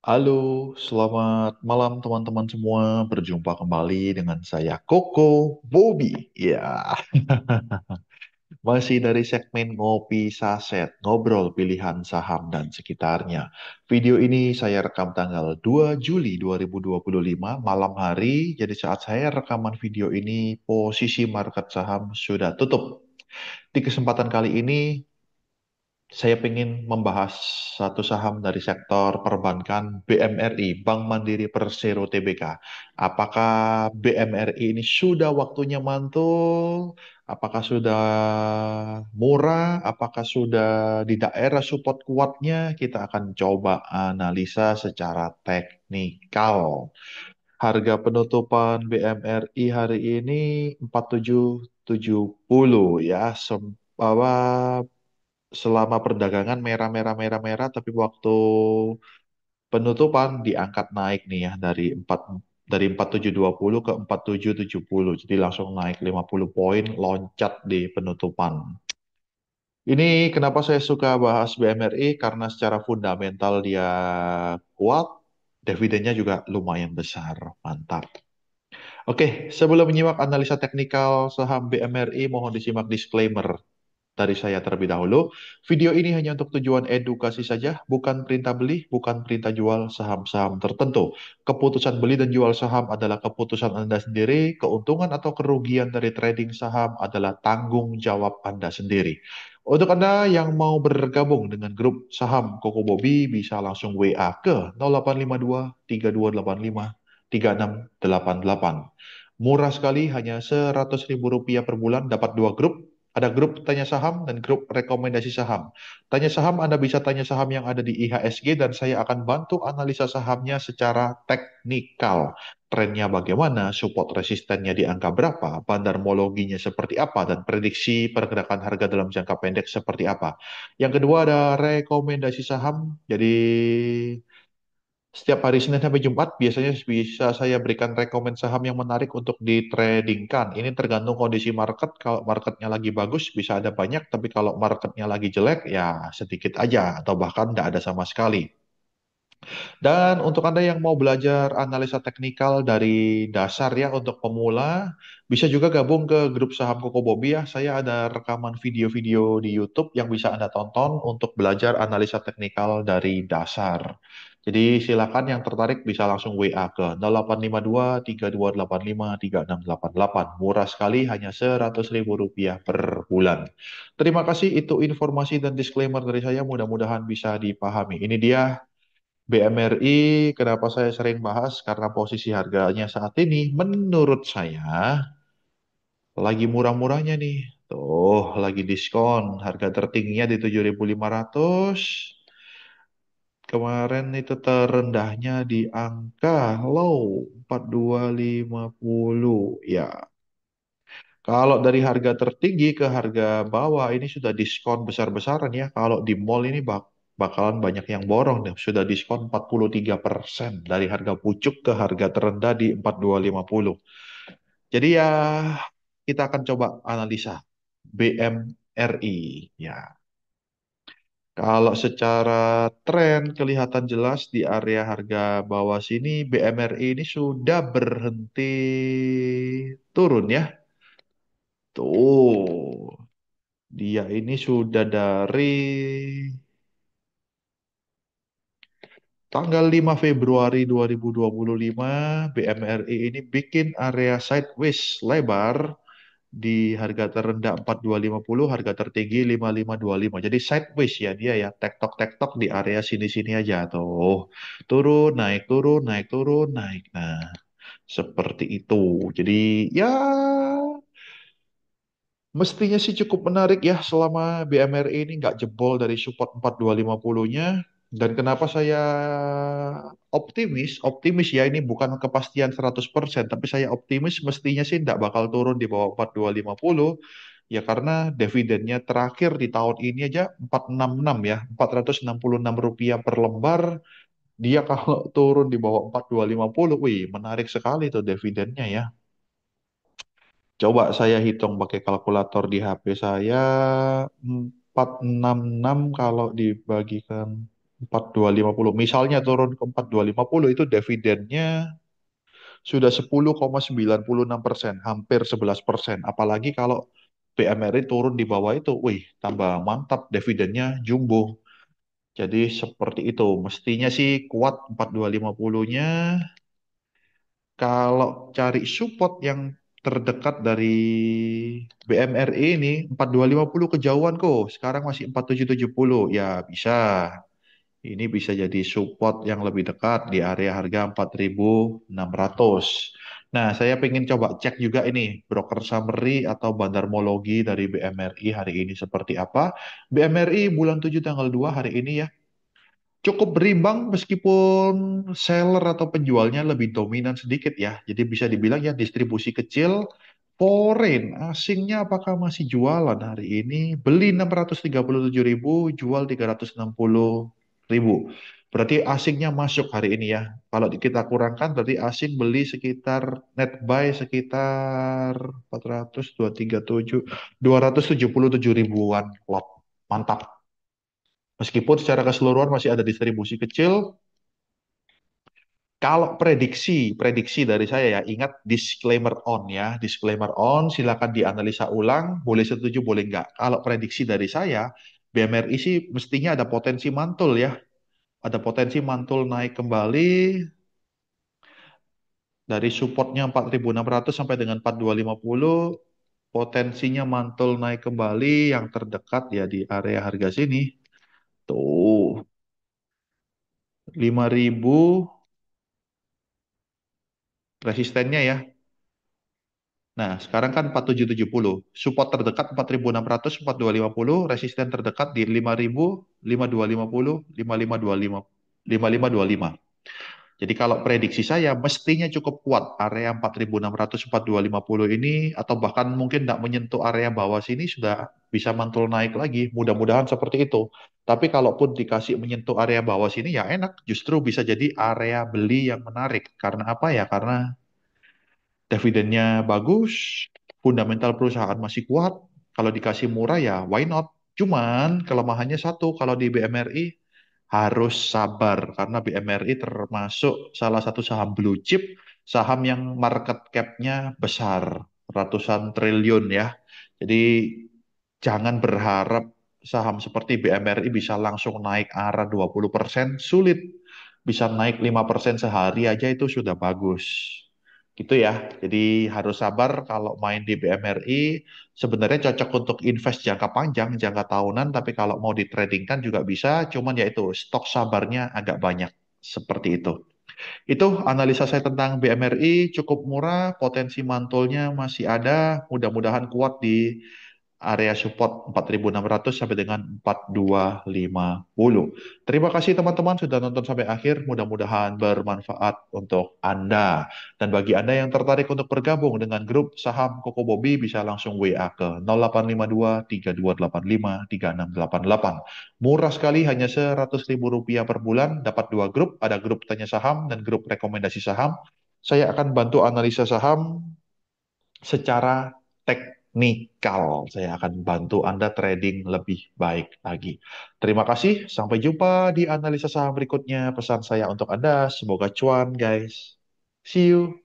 Halo, selamat malam teman-teman semua. Berjumpa kembali dengan saya Koko Bobby. Ya, masih dari segmen Ngopi Saset, ngobrol pilihan saham dan sekitarnya. Video ini saya rekam tanggal 2 Juli 2025 malam hari. Jadi saat saya rekaman video ini, posisi market saham sudah tutup. Di kesempatan kali ini saya ingin membahas satu saham dari sektor perbankan BMRI, Bank Mandiri Persero Tbk. Apakah BMRI ini sudah waktunya mantul? Apakah sudah murah? Apakah sudah di daerah support kuatnya? Kita akan coba analisa secara teknikal. Harga penutupan BMRI hari ini 4770 ya. Bahwa selama perdagangan merah merah merah merah tapi waktu penutupan diangkat naik nih ya dari 4720 ke 4770. Jadi langsung naik 50 poin loncat di penutupan. Ini kenapa saya suka bahas BMRI karena secara fundamental dia kuat, dividennya juga lumayan besar. Mantap. Oke, sebelum menyimak analisa teknikal saham BMRI, mohon disimak disclaimer dari saya terlebih dahulu. Video ini hanya untuk tujuan edukasi saja, bukan perintah beli, bukan perintah jual saham-saham tertentu. Keputusan beli dan jual saham adalah keputusan Anda sendiri, keuntungan atau kerugian dari trading saham adalah tanggung jawab Anda sendiri. Untuk Anda yang mau bergabung dengan grup saham Koko Bobby, bisa langsung WA ke 0852 3285 3688. Murah sekali, hanya Rp100.000 per bulan, dapat dua grup. Ada grup tanya saham dan grup rekomendasi saham. Tanya saham, Anda bisa tanya saham yang ada di IHSG dan saya akan bantu analisa sahamnya secara teknikal. Trennya bagaimana, support resistennya di angka berapa, bandarmologinya seperti apa, dan prediksi pergerakan harga dalam jangka pendek seperti apa. Yang kedua ada rekomendasi saham. Jadi setiap hari Senin sampai Jumat biasanya bisa saya berikan rekomend saham yang menarik untuk ditradingkan. Ini tergantung kondisi market. Kalau marketnya lagi bagus bisa ada banyak, tapi kalau marketnya lagi jelek ya sedikit aja atau bahkan tidak ada sama sekali. Dan untuk Anda yang mau belajar analisa teknikal dari dasar ya untuk pemula, bisa juga gabung ke grup saham Koko Bobby ya. Saya ada rekaman video-video di YouTube yang bisa Anda tonton untuk belajar analisa teknikal dari dasar. Jadi silakan yang tertarik bisa langsung WA ke 0852 3285 3688. Murah sekali, hanya Rp100.000 per bulan. Terima kasih, itu informasi dan disclaimer dari saya. Mudah-mudahan bisa dipahami. Ini dia BMRI, kenapa saya sering bahas? Karena posisi harganya saat ini menurut saya lagi murah-murahnya nih. Tuh, lagi diskon. Harga tertingginya di 7.500. Kemarin itu terendahnya di angka low 4250. Ya, kalau dari harga tertinggi ke harga bawah ini sudah diskon besar-besaran ya. Kalau di mall ini bakalan banyak yang borong deh. Sudah diskon 43% dari harga pucuk ke harga terendah di 4250. Jadi ya kita akan coba analisa BMRI ya. Kalau secara tren kelihatan jelas di area harga bawah sini BMRI ini sudah berhenti turun ya. Tuh. Dia ini sudah dari tanggal 5 Februari 2025, BMRI ini bikin area sideways lebar di harga terendah 4250, harga tertinggi 5525. Jadi sideways ya dia ya, tektok-tektok di area sini-sini aja tuh. Turun, naik, turun, naik, turun, naik. Nah, seperti itu. Jadi ya mestinya sih cukup menarik ya selama BMRI ini nggak jebol dari support 4250-nya. Dan kenapa saya optimis? Optimis ya ini bukan kepastian 100%, tapi saya optimis mestinya sih nggak bakal turun di bawah 4250. Ya karena dividennya terakhir di tahun ini aja 466 ya, Rp466 per lembar. Dia kalau turun di bawah 4250, wih menarik sekali tuh dividennya ya. Coba saya hitung pakai kalkulator di HP saya 466 kalau dibagikan 4250. Misalnya turun ke 4250 itu dividennya sudah 10,96%, hampir 11%. Apalagi kalau BMRI turun di bawah itu, wih, tambah mantap dividennya jumbo. Jadi seperti itu. Mestinya sih kuat 4250-nya. Kalau cari support yang terdekat dari BMRI ini 4250 kejauhan kok. Sekarang masih 4770. Ya bisa. Ini bisa jadi support yang lebih dekat di area harga 4.600. Nah, saya pengen coba cek juga ini broker summary atau bandarmologi dari BMRI hari ini seperti apa. BMRI bulan 7 tanggal 2 hari ini ya cukup berimbang meskipun seller atau penjualnya lebih dominan sedikit ya. Jadi bisa dibilang ya distribusi kecil. Foreign, asingnya apakah masih jualan hari ini? Beli 637.000, jual 360.000. Berarti asingnya masuk hari ini ya. Kalau kita kurangkan berarti asing beli sekitar net buy sekitar 400, 237, 277 ribuan lot. Mantap. Meskipun secara keseluruhan masih ada distribusi kecil, kalau prediksi dari saya ya, ingat disclaimer on ya, disclaimer on, silakan dianalisa ulang, boleh setuju, boleh enggak. Kalau prediksi dari saya, BMRI sih mestinya ada potensi mantul ya, ada potensi mantul naik kembali dari supportnya 4.600 sampai dengan 4.250, potensinya mantul naik kembali yang terdekat ya di area harga sini. Tuh, 5.000 resistennya ya. Nah, sekarang kan 4770. Support terdekat 4600, 4250, resisten terdekat di 5000, 5250, 5525, 5525. Jadi kalau prediksi saya mestinya cukup kuat area 4600, 4250 ini atau bahkan mungkin tidak menyentuh area bawah sini sudah bisa mantul naik lagi. Mudah-mudahan seperti itu. Tapi kalaupun dikasih menyentuh area bawah sini ya enak, justru bisa jadi area beli yang menarik. Karena apa ya? Karena dividennya bagus, fundamental perusahaan masih kuat. Kalau dikasih murah ya why not? Cuman kelemahannya satu, kalau di BMRI harus sabar karena BMRI termasuk salah satu saham blue chip, saham yang market cap-nya besar, ratusan triliun ya. Jadi jangan berharap saham seperti BMRI bisa langsung naik arah 20%, sulit. Bisa naik 5% sehari aja itu sudah bagus. Gitu ya. Jadi harus sabar kalau main di BMRI. Sebenarnya cocok untuk invest jangka panjang, jangka tahunan, tapi kalau mau ditradingkan juga bisa. Cuman ya itu, stok sabarnya agak banyak. Seperti itu. Itu analisa saya tentang BMRI cukup murah, potensi mantulnya masih ada, mudah-mudahan kuat di area support 4.600 sampai dengan 4.250. Terima kasih teman-teman sudah nonton sampai akhir, mudah-mudahan bermanfaat untuk Anda. Dan bagi Anda yang tertarik untuk bergabung dengan grup saham Koko Bobby bisa langsung WA ke 0852 3285 3688. Murah sekali, hanya Rp100.000 per bulan, dapat dua grup, ada grup tanya saham dan grup rekomendasi saham. Saya akan bantu analisa saham secara teknikal. Saya akan bantu Anda trading lebih baik lagi. Terima kasih, sampai jumpa di analisa saham berikutnya. Pesan saya untuk Anda, semoga cuan guys. See you.